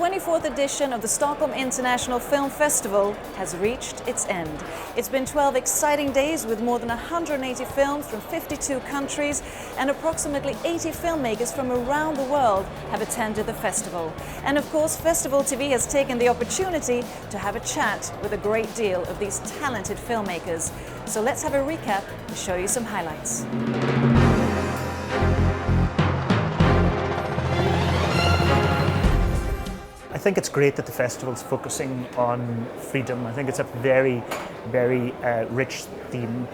24th edition of the Stockholm International Film Festival has reached its end. It's been 12 exciting days with more than 180 films from 52 countries, and approximately 80 filmmakers from around the world have attended the festival. And of course, FestivalTV has taken the opportunity to have a chat with a great deal of these talented filmmakers. So let's have a recap and show you some highlights. I think it's great that the festival's focusing on freedom. I think it's a very, very rich theme.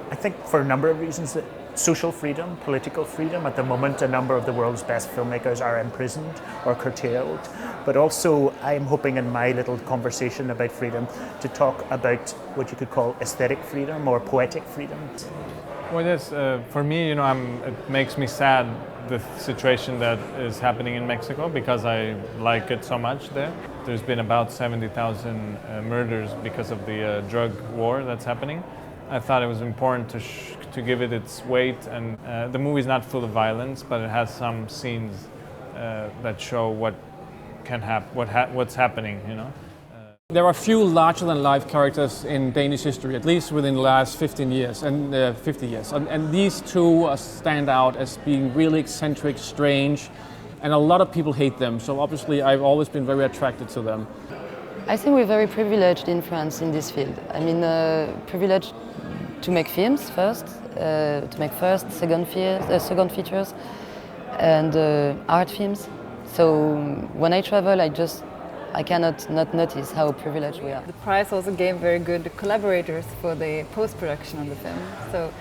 I think for a number of reasons, that social freedom, political freedom. At the moment, a number of the world's best filmmakers are imprisoned or curtailed. But also, I'm hoping in my little conversation about freedom to talk about what you could call aesthetic freedom or poetic freedom. Well, yes, for me, it makes me sad, the situation that is happening in Mexico, because I like it so much there. There's been about 70,000 murders because of the drug war that's happening. I thought it was important to give it its weight, and the movie's not full of violence, but it has some scenes that show what's happening, There are few larger-than-life characters in Danish history, at least within the last 15 years and 50 years. And these two stand out as being really eccentric, strange, and a lot of people hate them. So obviously, I've always been very attracted to them. I think we're very privileged in France in this field. I mean, privileged to make films first, second features, and art films. So when I travel, I cannot not notice how privileged we are. The prize also gave very good collaborators for the post-production of the film. So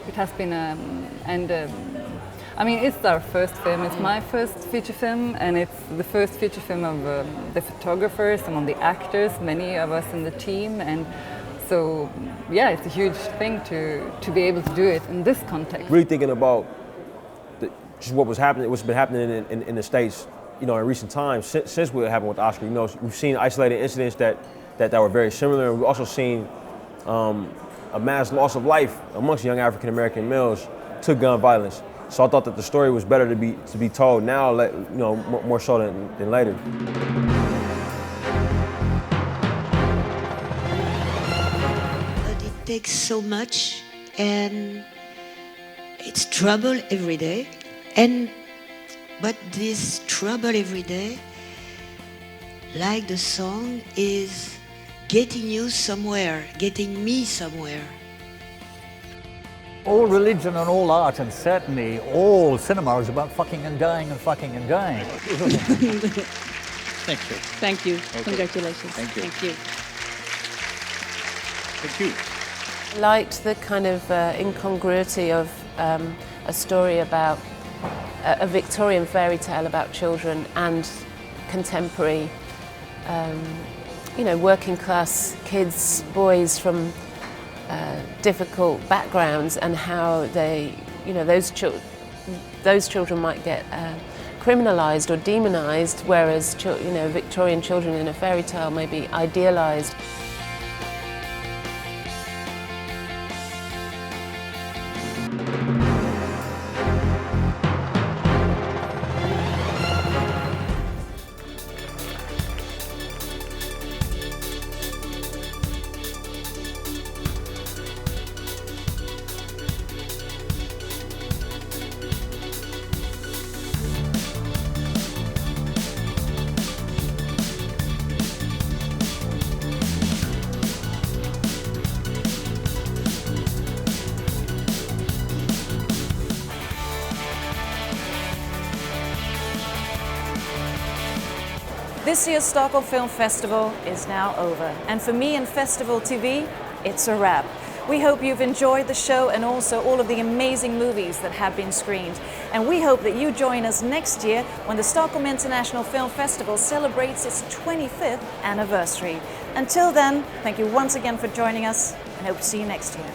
it has been, it's our first film. It's my first feature film, and it's the first feature film of the photographers, some of the actors, many of us in the team, and so yeah, it's a huge thing to be able to do it in this context. Really thinking about just what's been happening in the States. In recent times, since what happened with Oscar, we've seen isolated incidents that were very similar. We've also seen a mass loss of life amongst young African American males to gun violence. So I thought that the story was better to be told now, more so than later. But it takes so much, and it's trouble every day, But this trouble every day, like the song, is getting you somewhere, getting me somewhere. All religion and all art, and certainly all cinema, is about fucking and dying and fucking and dying. Thank you. Thank you. Okay. Congratulations. Thank you. Thank you. Thank you. I liked the kind of incongruity of a story about a Victorian fairy tale about children and contemporary, working class kids, boys from difficult backgrounds, and how they, those children might get criminalized or demonized, whereas Victorian children in a fairy tale may be idealized. This year's Stockholm Film Festival is now over, and for me and FestivalTV, it's a wrap. We hope you've enjoyed the show and also all of the amazing movies that have been screened. And we hope that you join us next year when the Stockholm International Film Festival celebrates its 25th anniversary. Until then, thank you once again for joining us, and hope to see you next year.